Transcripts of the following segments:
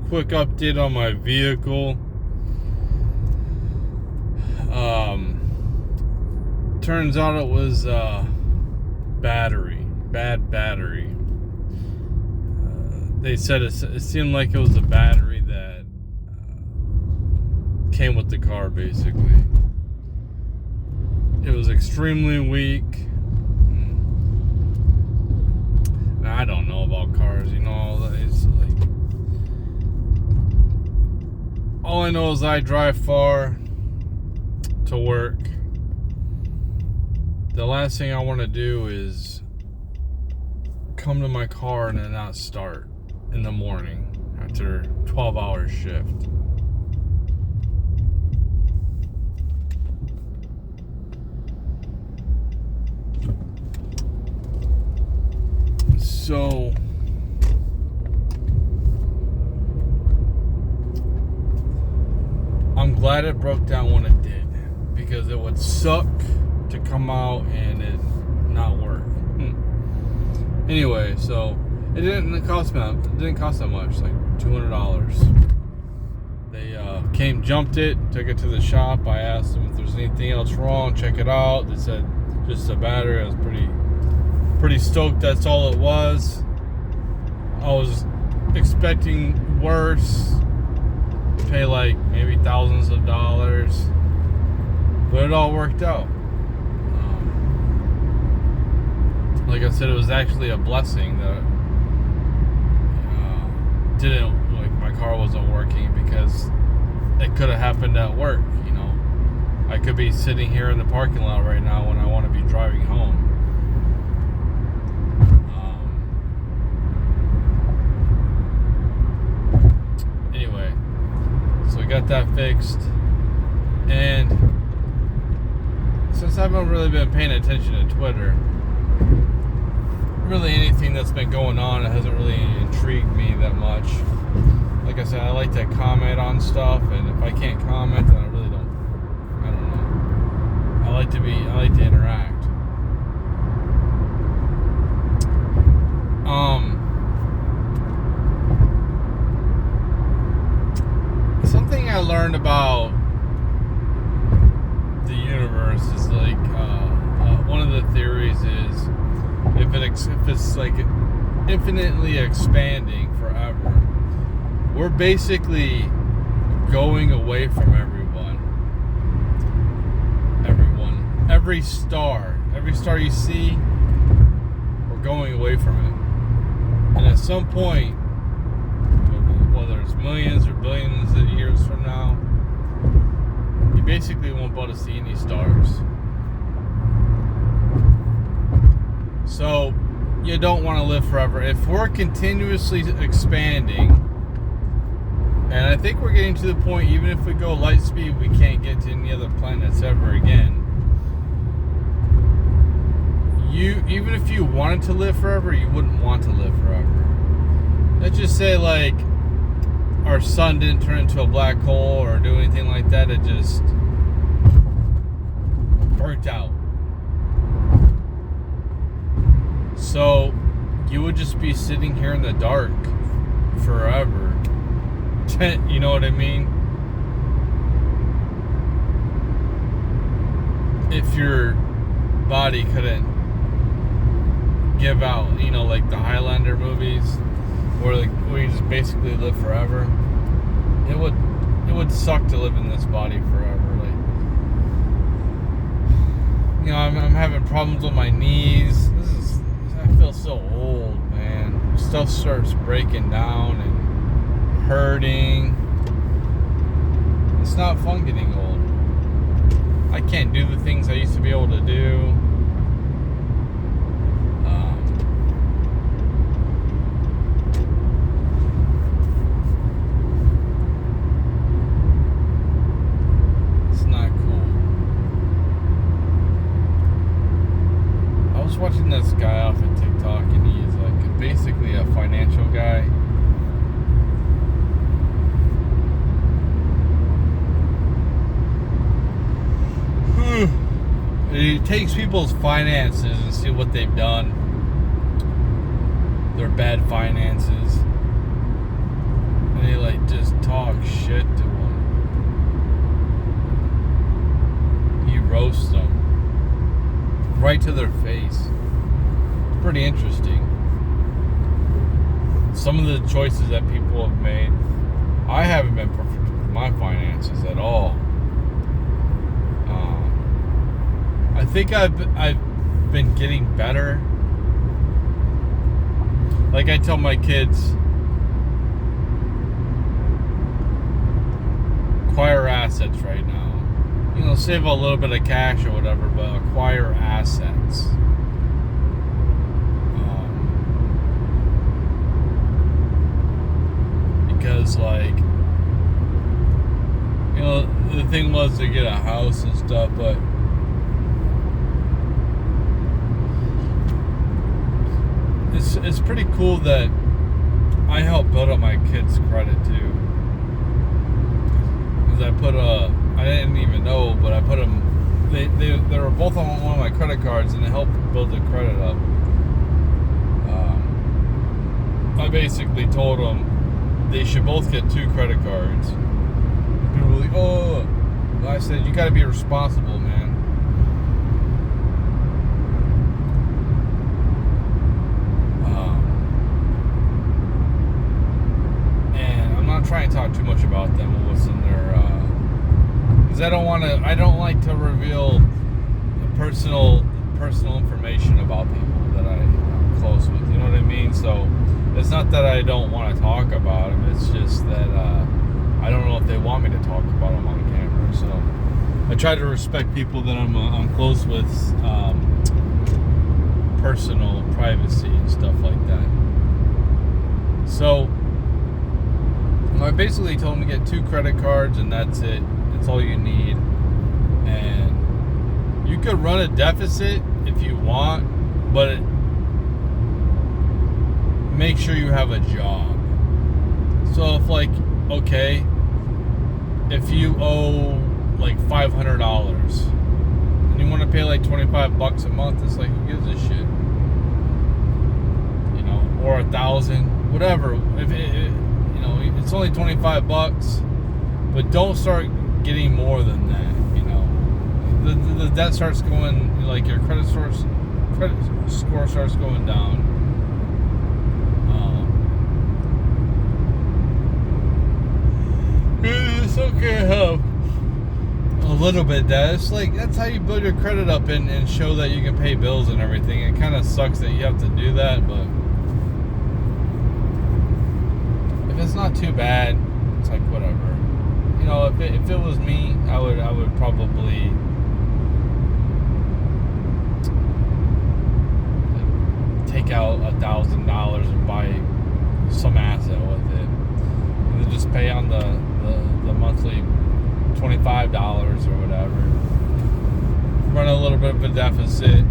quick update on my vehicle. Turns out it was bad battery. They said it seemed like it was a battery that came with the car, basically. It was extremely weak. I don't know about cars, it's like, all I know is I drive far to work. The last thing I want to do is come to my car and it not start in the morning after 12-hour shift. So I'm glad it broke down when it did, because it would suck to come out and it not work. Anyway, so it didn't cost that much, like $200. They jumped it, took it to the shop. I asked them if there's anything else wrong, check it out. They said just the battery. I was pretty stoked that's all it was. I was expecting worse, pay like maybe thousands of dollars, but it all worked out. Like I said, it was actually a blessing that my car wasn't working, because it could have happened at work. I could be sitting here in the parking lot right now when I want to be driving home. Anyway, so we got that fixed, and since I haven't really been paying attention to Twitter, really anything that's been going on, it hasn't really intrigued me that much. Like I said, I like to comment on stuff, and if I can't comment, then I don't know. I like to interact. Something I learned about the universe is like, one of the theories is, if it's like infinitely expanding forever, we're basically going away from everyone. Every star you see, we're going away from it. And at some point, whether it's millions or billions of years from now, you basically won't be able to see any stars. So you don't want to live forever. If we're continuously expanding, and I think we're getting to the point, even if we go light speed, we can't get to any other planets ever again. Even if you wanted to live forever, you wouldn't want to live forever. Let's just say, like, our sun didn't turn into a black hole or do anything like that. It just burnt out. So you would just be sitting here in the dark forever. You know what I mean? If your body couldn't give out, like the Highlander movies, where you just basically live forever, it would suck to live in this body forever. Like, I'm having problems with my knees. I feel so old, man. Stuff starts breaking down and hurting. It's not fun getting old. I can't do the things I used to be able to do. It's not cool. I was watching this guy off of TikTok, and he's like basically a financial guy. He takes people's finances and see what they've done, their bad finances, and he like some of the choices that people have made. I haven't been perfect with my finances at all. I think I've been getting better. Like I tell my kids, acquire assets right now. Save a little bit of cash or whatever, but acquire assets. Because, the thing was to get a house and stuff, but it's pretty cool that I helped build up my kids' credit too. Because I didn't even know, but I put them. They were both on one of my credit cards, and it helped build the credit up. I basically told them they should both get 2 credit cards. People were like, "Oh," I said, "You got to be responsible, man." And I'm not trying to talk too much about them or what's in their. Because I don't like to reveal personal information about people that I'm close with. You know what I mean? So it's not that I don't want to talk about them. It's just that I don't know if they want me to talk about them on camera. So I try to respect people that I'm close with, personal privacy and stuff like that. So I basically told them to get 2 credit cards, and that's it. That's all you need. And you could run a deficit if you want, but make sure you have a job. So if you owe $500 and you want to pay $25 a month, it's who gives a shit? Or $1,000, whatever. If it's only $25, but don't start getting more than that. The debt starts going, your credit score starts going down. It's okay to have a little bit of debt. It's that's how you build your credit up and show that you can pay bills and everything. It kind of sucks that you have to do that, but if it's not too bad, it's whatever. If it was me, I would probably take out $1,000 and buy some asset with it, and then just pay on the monthly $25 or whatever. Run a little bit of a deficit,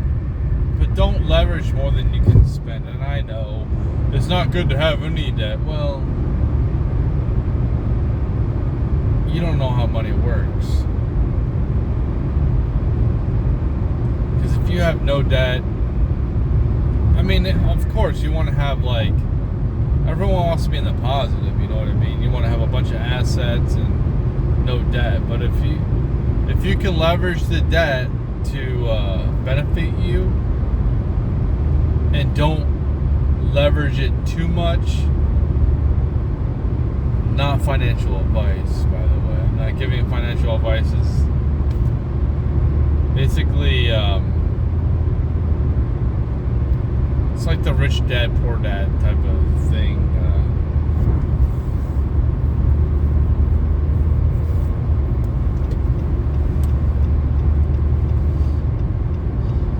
but don't leverage more than you can spend. And I know it's not good to have any debt. Well, you don't know how money works. Because if you have no debt, of course you want to have everyone wants to be in the positive, you know what I mean? You want to have a bunch of assets and no debt. But if you can leverage the debt to benefit you, and don't leverage it too much. Not financial advice, by the way. I'm not giving financial advice. It's basically it's like the rich dad, poor dad type of thing.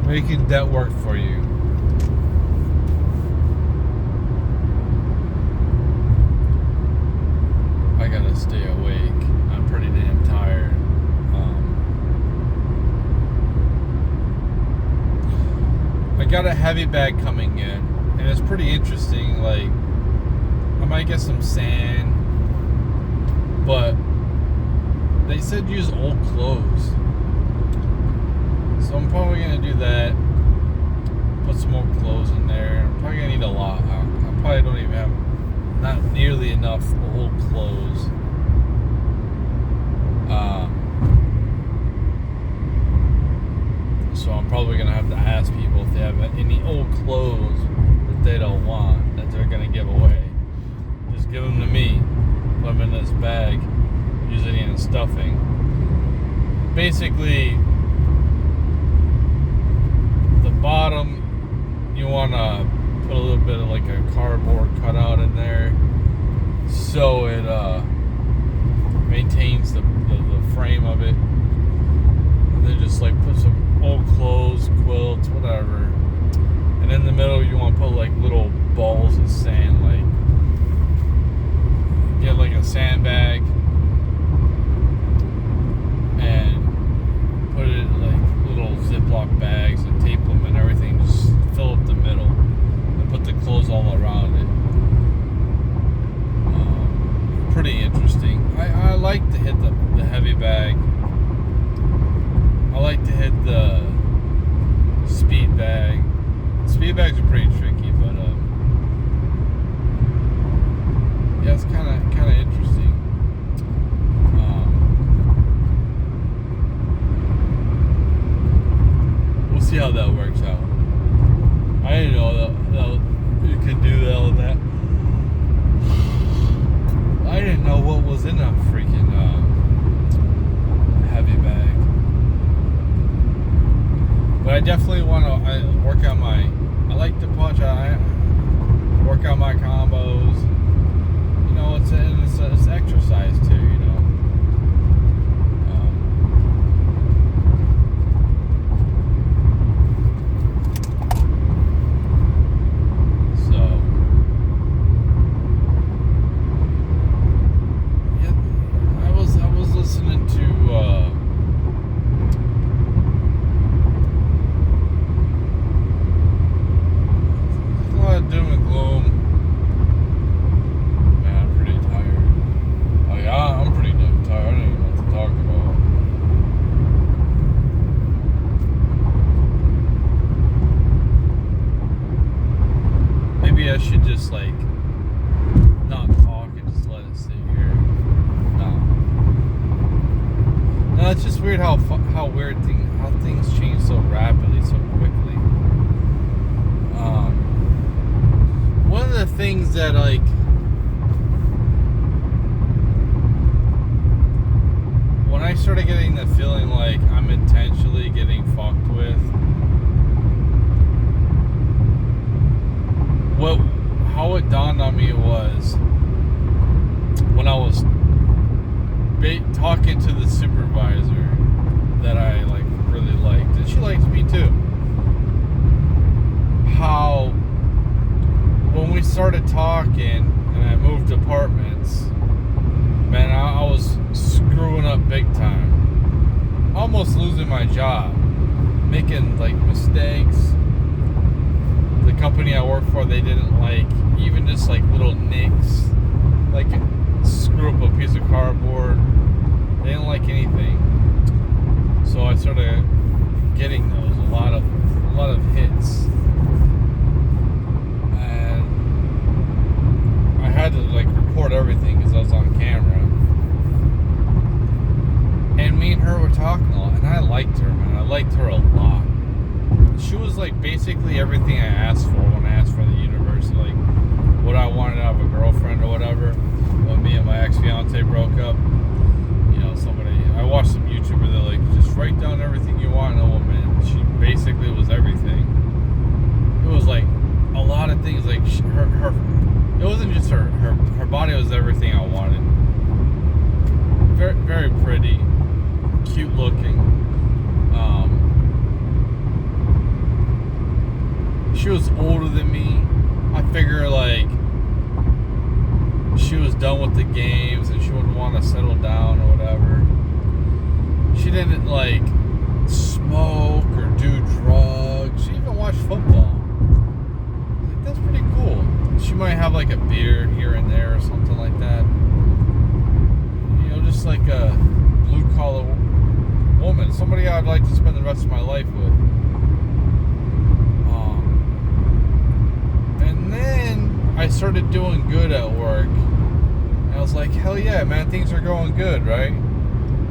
Making debt work for you. I gotta stay awake. I'm pretty damn tired. I got a heavy bag coming in, and it's pretty interesting. I might get some sand, but they said use old clothes. So I'm probably going to do that. Put some more clothes in there. I'm probably going to need a lot. I probably don't even have not nearly enough old clothes. So I'm probably going to have to ask people if they have any old clothes that they don't want, that they're going to give away. stuffing. Basically, the bottom, you want to put a little bit of like a cardboard cutout in there so it maintains the frame of it. And then just like put some old clothes, quilts, whatever. And in the middle, you want to put like little balls of sand, like get like a sandbag and put it in like little Ziploc bags and tape them and everything. Just fill up the middle and put the clothes all around it. Pretty interesting. I like to hit the heavy bag. I like to hit the speed bag. Speed bags are pretty tricky, but yeah, it's kind of interesting. We'll see how that works out. I didn't know that you could do all that. I didn't know what was in a freaking heavy bag. But I definitely want to work on my. I like to punch. I work on my combos. You know, it's exercise too. You know. Maybe I should just like not talk and just let it sit here. No, it's just weird how things change so rapidly, so quickly. One of the things that like when I started getting the feeling like I'm intentionally getting fucked with. How it dawned on me was when I was talking to the supervisor that I like really liked, and she liked me too. How when we started talking and I moved apartments, man, I was screwing up big time, almost losing my job, making like mistakes. The company I work for, they didn't like even just like little nicks, like screw up a piece of cardboard. They didn't like anything. So I started getting those, a lot of hits, and I had to like report everything because I was on camera. And me and her were talking a lot, and I liked her, man. I liked her a lot. She was like basically everything I asked for when I asked for the university, like what I wanted out of a girlfriend or whatever. When me and my ex-fiance broke up, you know, I watched some YouTuber that like just write down everything you want in a woman. She basically was everything. It was like a lot of things, like her it wasn't just her body was everything I wanted. Very, very pretty, cute looking. She was older than me. I figure like she was done with the games and she would want to settle down or whatever. She didn't like smoke or do drugs. She even watched football. Like, that's pretty cool. She might have like a beard here and there or something like that. You know, just like a blue collar woman. Somebody I'd like to spend the rest of my life with. And then I started doing good at work. And I was like, hell yeah, man, things are going good, right?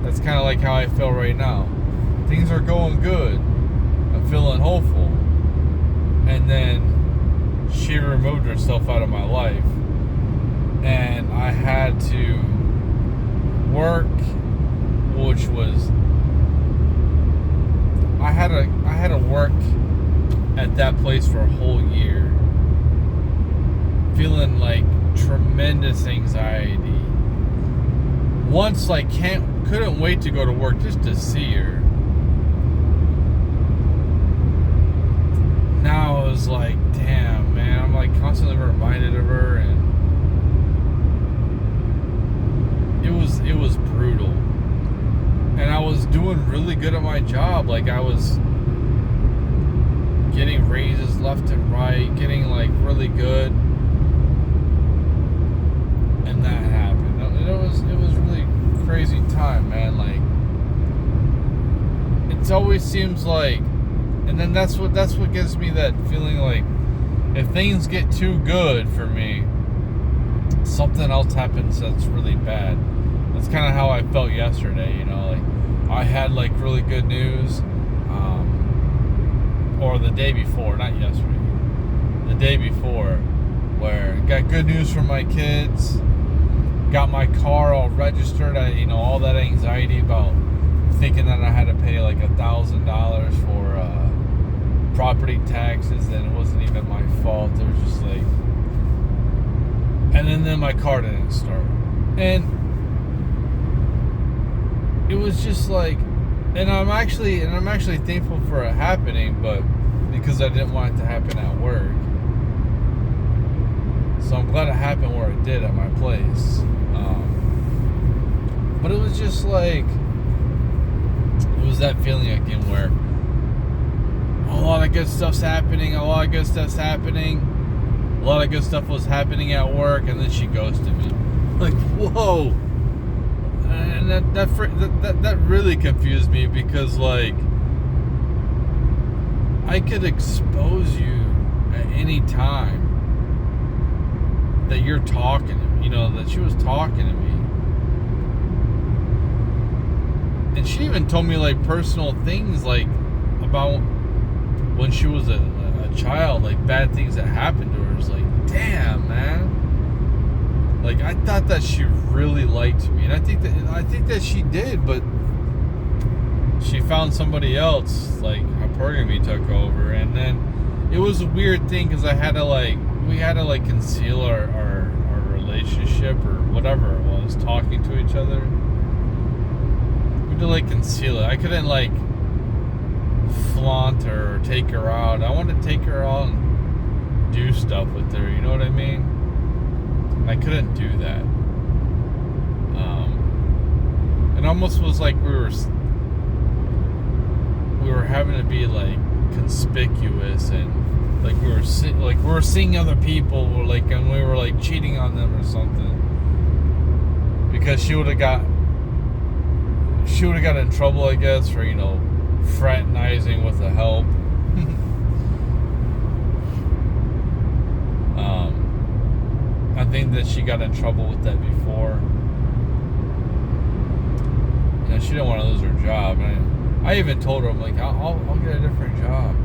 That's kind of like how I feel right now. Things are going good. I'm feeling hopeful. And then she removed herself out of my life. And I had to work which was I had to work at that place for a whole year, feeling like tremendous anxiety. Once like couldn't wait to go to work just to see her. Now I was like, damn, man, I'm like constantly reminded of her, and it was brutal. And I was doing really good at my job. Like I was getting raises left and right, getting like really good. And that happened. It was really crazy time, man. Like it always seems like, and then that's what gives me that feeling like if things get too good for me, something else happens that's really bad. That's kind of how I felt yesterday, you know, like I had like really good news, or the day before, not yesterday, the day before, where I got good news from my kids, got my car all registered. You know, all that anxiety about thinking that I had to pay like $1,000 for property taxes, and it wasn't even my fault. It was just like, and then my car didn't start, and it was just like, and I'm actually thankful for it happening, but because I didn't want it to happen at work. So I'm glad it happened where it did at my place. But it was just like, it was that feeling again where a lot of good stuff's happening, a lot of good stuff was happening at work, and then she ghosted me. Like, whoa. And that really confused me, because like I could expose you at any time that you're talking to me, you know, that she was talking to me. And she even told me like personal things, like about when she was a child, like bad things that happened to her. It's like, damn, man. Like I thought that she really liked me, and I think that she did, but she found somebody else. Like hypergamy took over, and then it was a weird thing because we had to conceal our relationship or whatever it was, talking to each other. We had to like conceal it. I couldn't like flaunt her or take her out. I wanted to take her out and do stuff with her, you know what I mean? I couldn't do that. It almost was like we were having to be like conspicuous, and like we were seeing other people, or like, and we were like cheating on them or something, because she would have got in trouble, I guess, for, you know, fraternizing with the help. I think that she got in trouble with that before. You know, she didn't want to lose her job. And I even told her, I'm like, I'll get a different job.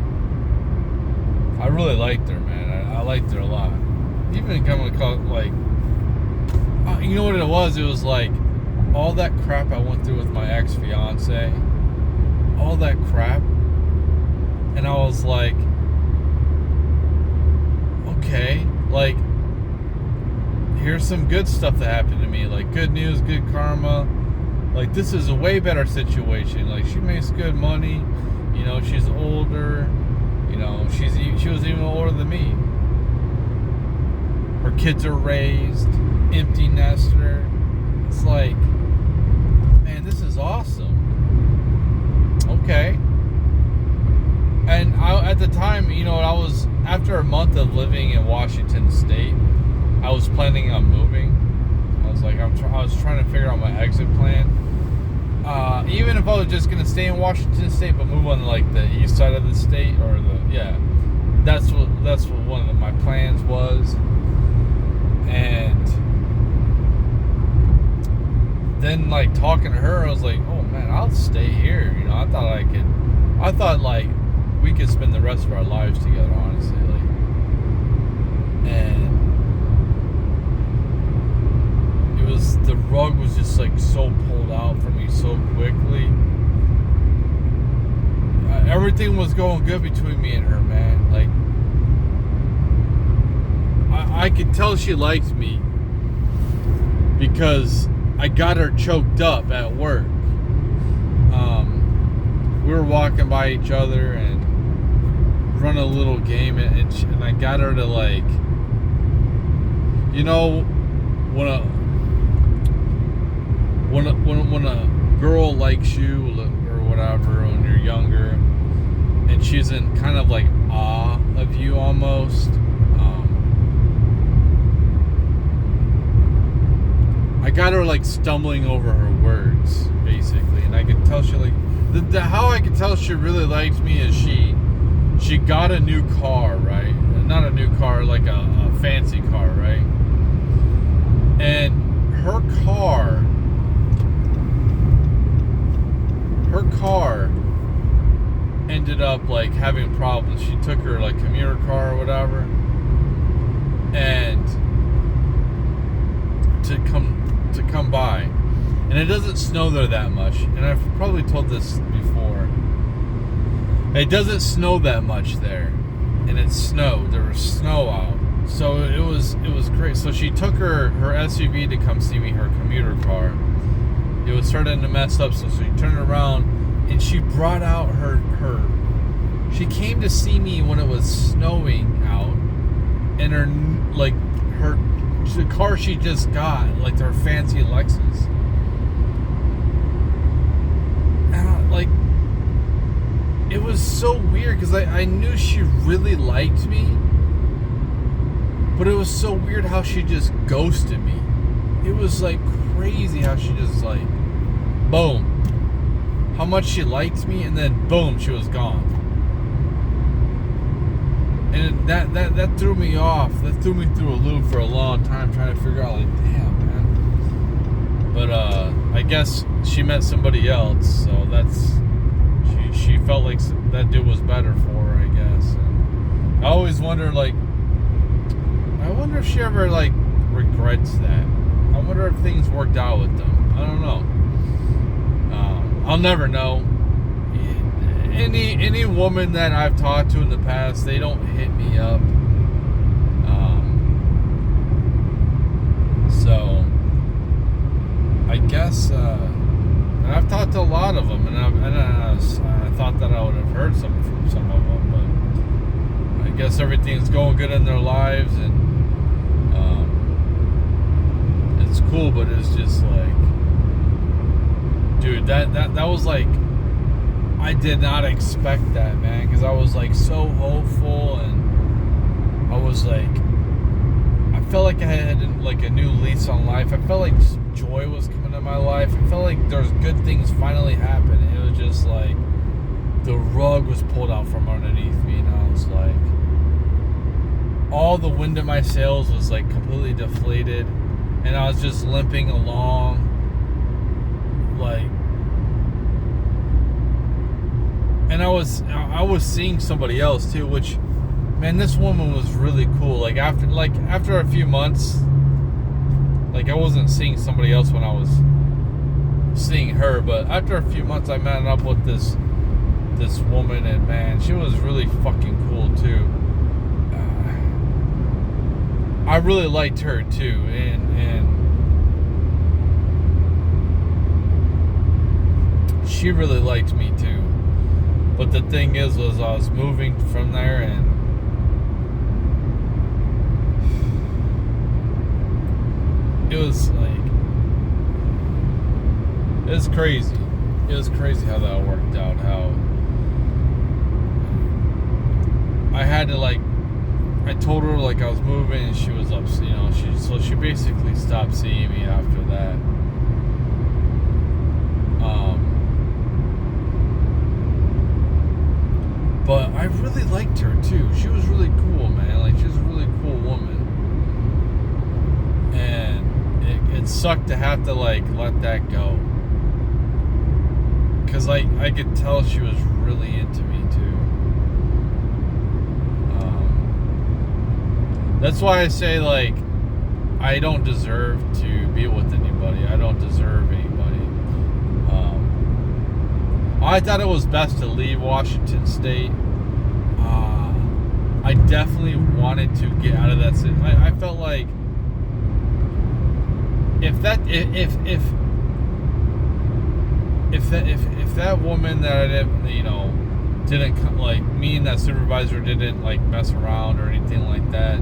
I really liked her, man. I liked her a lot. Even coming like, you know what it was? It was like all that crap I went through with my ex-fiance. All that crap. And I was like, okay, like, here's some good stuff that happened to me, like good news, good karma. Like, this is a way better situation. Like, she makes good money, you know, she's older, you know, she was even older than me. Her kids are raised, empty nester. It's like, man, this is awesome. Okay. And at the time, you know, I was, after a month of living in Washington State, I was planning on moving. I was like, I was trying to figure out my exit plan. Even if I was just gonna stay in Washington State, but move on like the east side of the state, or that's what one of my plans was. And then like talking to her, I was like, oh man, I'll stay here. You know, I thought like we could spend the rest of our lives together, honestly. Like, and the rug was just like so pulled out from me so quickly. Everything was going good between me and her, man. Like, I could tell she liked me because I got her choked up at work. We were walking by each other and run a little game, and I got her to, like, you know, when a girl likes you or whatever when you're younger, and she's in kind of like awe of you almost. I got her like stumbling over her words basically, and I could tell she like how I could tell she really liked me is she got a new car, right? Not a new car, like a fancy car, right? And her car ended up like having problems. She took her like commuter car or whatever, and to come by, and it doesn't snow there that much, and I've probably told this before, it doesn't snow that much there, and it snowed. There was snow out, so it was great. So she took her SUV to come see me, her commuter car. It was starting to mess up, so she turned around and she brought out her she came to see me when it was snowing out, and the car she just got, like her fancy Lexus. And it was so weird because I knew she really liked me, but it was so weird how she just ghosted me. It was like crazy how she just like, boom, how much she liked me, and then boom, she was gone. And that threw me off. That threw me through a loop for a long time, trying to figure out, like, damn, man. But I guess she met somebody else, so she felt like that dude was better for her, I guess. And I always wonder, like, I wonder if she ever like regrets that. I wonder if things worked out with them. I don't know. I'll never know. Any woman that I've talked to in the past, they don't hit me up. So I guess and I've talked to a lot of them, and I thought that I would have heard something from some of them, but I guess everything's going good in their lives, and it's cool. But it's just like, dude, that was like, I did not expect that, man, because I was like so hopeful, and I was like, I felt like I had like a new lease on life. I felt like joy was coming to my life. I felt like there's good things finally happening. It was just like the rug was pulled out from underneath me, and I was like, all the wind in my sails was like completely deflated, and I was just limping along, like. And I was seeing somebody else too, which, man, this woman was really cool. Like after a few months, like I wasn't seeing somebody else when I was seeing her, but after a few months I met up with this woman, and man, she was really fucking cool too. I really liked her too, and she really liked me too. But the thing is, was I was moving from there, and it was like, it was crazy. It was crazy how that worked out. How I had to, like, I told her like I was moving, and she was up, you know. She basically stopped seeing me after that. But I really liked her too. She was really cool, man. Like, she was a really cool woman. And it sucked to have to like let that go. Cause I could tell she was really into me too. That's why I say, like, I don't deserve to be with anybody. I don't deserve anybody. I thought it was best to leave Washington State. I definitely wanted to get out of that city. I felt like if that woman that I didn't like, me and that supervisor didn't like mess around or anything like that,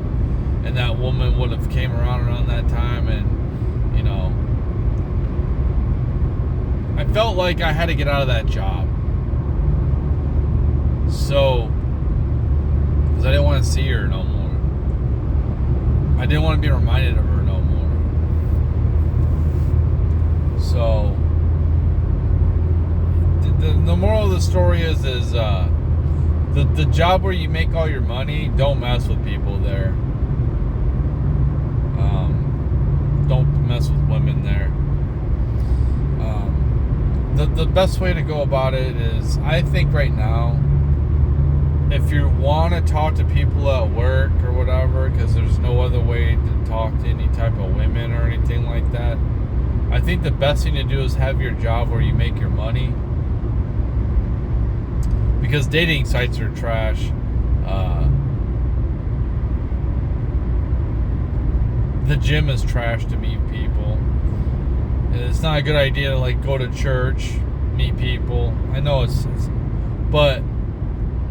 and that woman would have came around that time, and I felt like I had to get out of that job. So, because I didn't want to see her no more. I didn't want to be reminded of her no more. So, the moral of the story is the job where you make all your money, don't mess with people there. Don't mess with women there. The best way to go about it is, I think right now, if you want to talk to people at work or whatever, because there's no other way to talk to any type of women or anything like that, I think the best thing to do is have your job where you make your money. Because dating sites are trash. The gym is trash to meet people. It's not a good idea to like go to church, meet people. I know but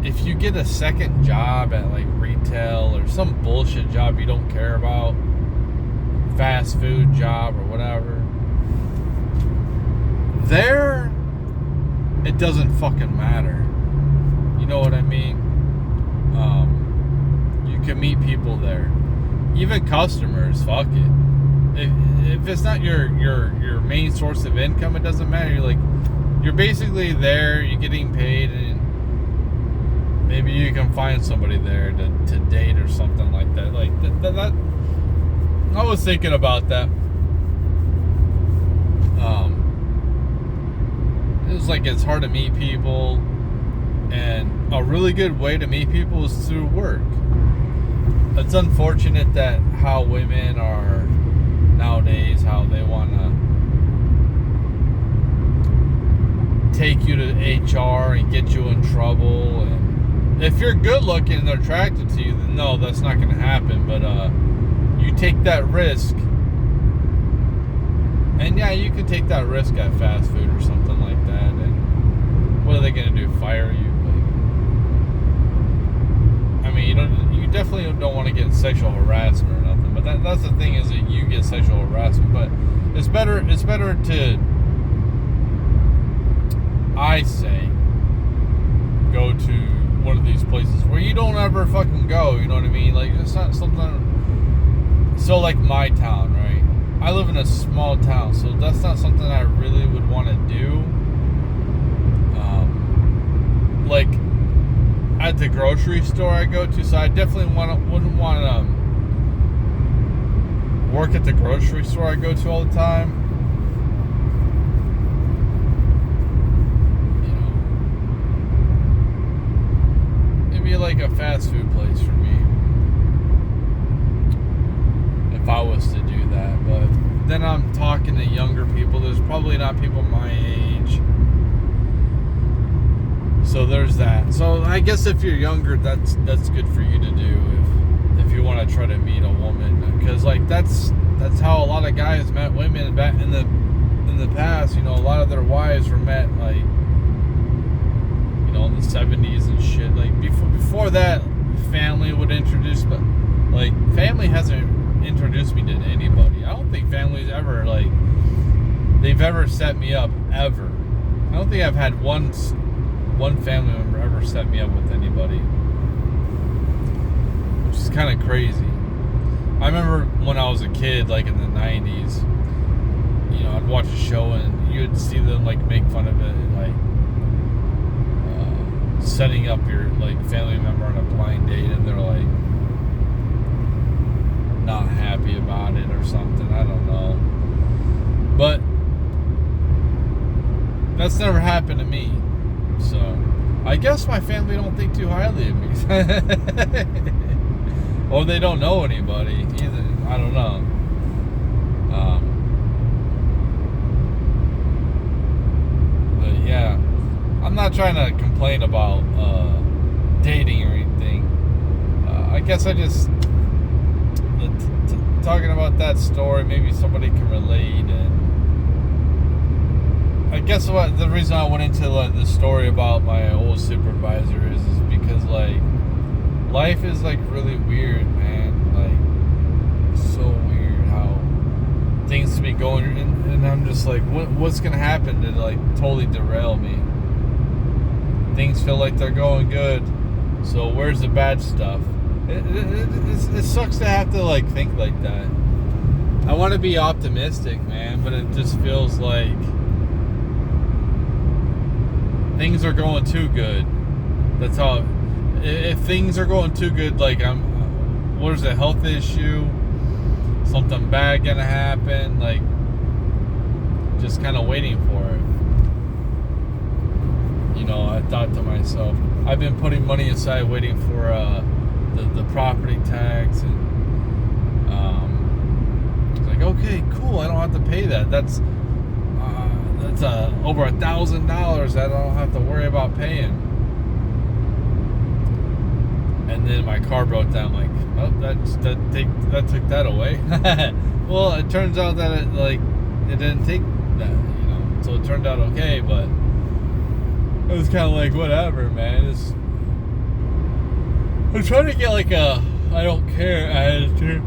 if you get a second job at like retail or some bullshit job you don't care about, fast food job or whatever, there it doesn't fucking matter. You know what I mean? You can meet people there. Even customers, fuck it. If it's not your main source of income, it doesn't matter. You're basically there, you're getting paid, and maybe you can find somebody there to date or something like that. Like that I was thinking about that. It's like it's hard to meet people, and a really good way to meet people is through work. It's unfortunate that how women are nowadays, how they want to take you to HR and get you in trouble. And if you're good looking and they're attracted to you, then no, that's not going to happen. But you take that risk, and yeah, you can take that risk at fast food or something like that. And what are they going to do? Fire you? I mean, you definitely don't want to get sexual harassment or nothing. But that's the thing, is that you get sexual harassment. But it's better to, I say, go to one of these places where you don't ever fucking go. You know what I mean? Like, it's not something. So like my town, right? I live in a small town, so that's not something I really would want to do. Like at the grocery store I go to, so I definitely wouldn't want to work at the grocery store I go to all the time. It'd be like a fast food place for me if I was to do that. But then I'm talking to younger people. There's probably not people my age. So there's that. So I guess if you're younger, that's good for you to do if you want to try to meet a woman, because like that's how a lot of guys met women back in the past. A lot of their wives were met like in the 70s and shit. Like before that, family would introduce, but like family hasn't introduced me to anybody. I don't think family's ever they've ever set me up ever. I don't think I've had one family member ever set me up with anybody, which is kind of crazy. I remember when I was a kid, like in the 90s, I'd watch a show and you'd see them like make fun of it, like setting up your like family member on a blind date, and they're like not happy about it or something. I don't know, but that's never happened to me. So I guess my family don't think too highly of me. Or they don't know anybody either. I don't know. trying to complain about dating or anything. I guess I just talking about that story. Maybe somebody can relate, and I guess what the reason I went into the story about my old supervisor is because like life is like really weird, man. Like so weird how things to be going, and I'm just like, what's gonna happen to like totally derail me? Things feel like they're going good, so where's the bad stuff? It sucks to have to like think like that. I want to be optimistic, man, but it just feels like things are going too good. That's all. If things are going too good, like there's a health issue, something bad gonna happen, like just kind of waiting for it. You know, I thought to myself, I've been putting money aside waiting for the property tax, and it's like, okay, cool, I don't have to pay that. That's over $1,000 that I don't have to worry about paying. And then my car broke down. Like, oh, that took that away. Well, it turns out that it didn't take that, you know. So it turned out okay, but it was kind of like whatever, man. I'm trying to get like a I don't care attitude.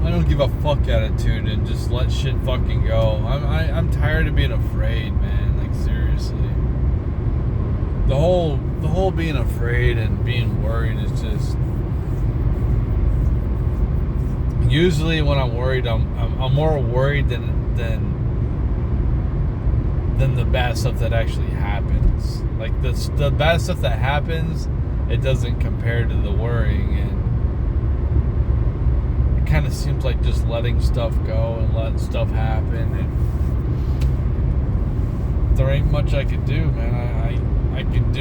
I don't give a fuck attitude, and just let shit fucking go. I'm tired of being afraid, man. Like seriously. The whole being afraid and being worried is just. Usually when I'm worried, I'm more worried than the bad stuff that actually happens. Like the bad stuff that happens, it doesn't compare to the worrying, and it kind of seems like just letting stuff go and let stuff happen, and there ain't much I could do, man. I could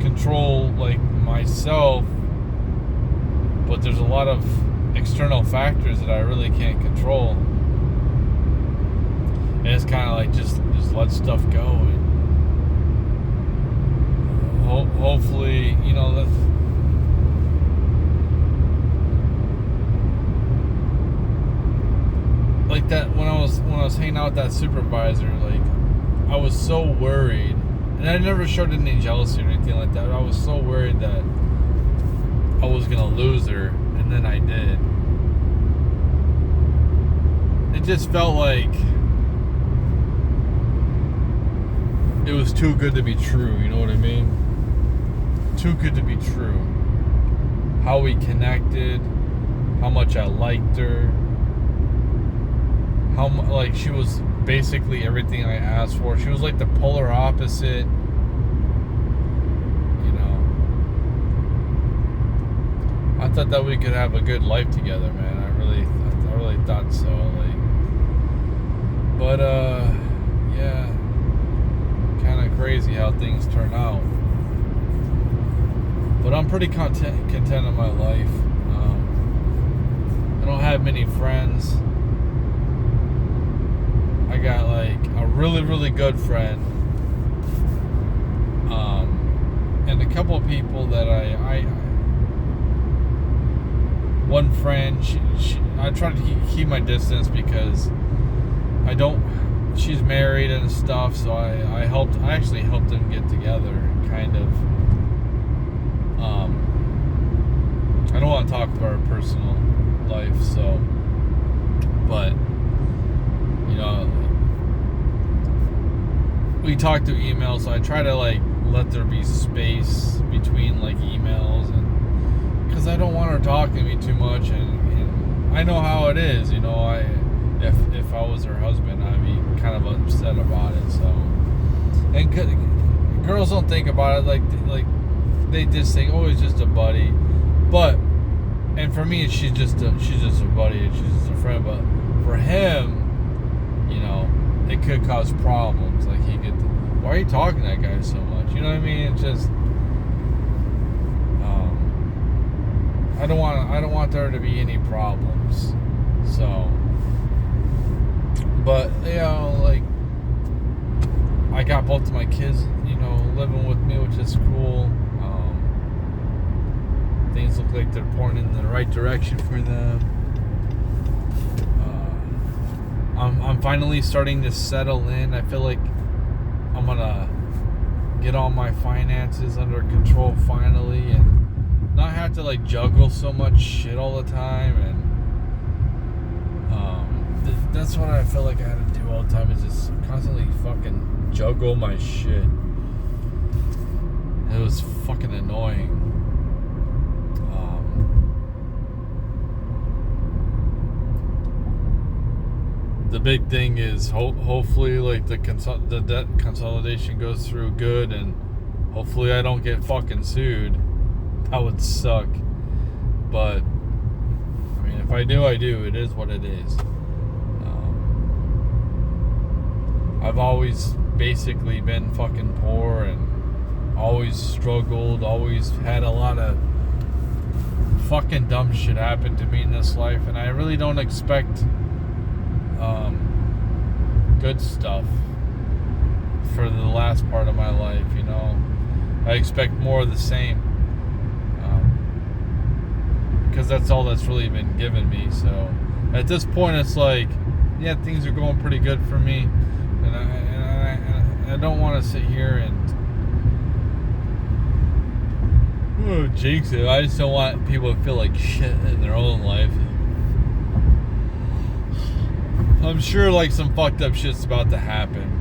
control like myself, but there's a lot of external factors that I really can't control, and it's kind of like just let stuff go, and hopefully, you know, that like that when I was hanging out with that supervisor, like I was so worried, and I never showed any jealousy or anything like that. I was so worried that I was gonna lose her, and then I did. It just felt like it was too good to be true, you know what I mean? Too good to be true. How we connected, how much I liked her, how like she was basically everything I asked for. She was like the polar opposite, you know. I thought that we could have a good life together, man. I really thought so, like. But yeah. Kind of crazy how things turn out, but I'm pretty content in my life. I don't have many friends. I got like a really good friend, and a couple of people that one friend, I try to keep my distance because she's married and stuff, so I actually helped them get together, kind of. I don't want to talk about her personal life, so, but, you know, we talk through emails, so I try to, like, let there be space between, like, emails, and, because I don't want her talking to me too much, and I know how it is, you know, if I was her husband, I'd be kind of upset about it. So, and girls don't think about it like they just think, oh, it's just a buddy. But, and for me, she's just a buddy, she's just a friend. But for him, you know, it could cause problems. Like he could, why are you talking to that guy so much? You know what I mean? It's just, I don't want there to be any problems. So. But, you know, like, I got both of my kids, living with me, which is cool. Things look like they're pointing in the right direction for them. I'm finally starting to settle in. I feel like I'm gonna get all my finances under control finally, and not have to like juggle so much shit all the time. And that's what I feel like I had to do all the time, is just constantly fucking juggle my shit. It was fucking annoying. The big thing is hopefully like the debt consolidation goes through good, and hopefully I don't get fucking sued. That would suck. But I mean, if I do, I do. It is what it is. I've always basically been fucking poor and always struggled, always had a lot of fucking dumb shit happen to me in this life, and I really don't expect good stuff for the last part of my life. I expect more of the same, because that's all that's really been given me. So at this point, it's like, yeah, things are going pretty good for me, and I don't want to sit here and jinx it. I just don't want people to feel like shit in their own life. I'm sure like some fucked up shit's about to happen.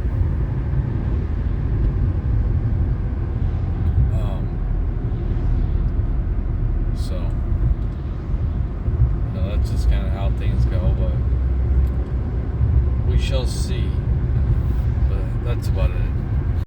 So that's just kind of how things go, but we shall see. But that's about it.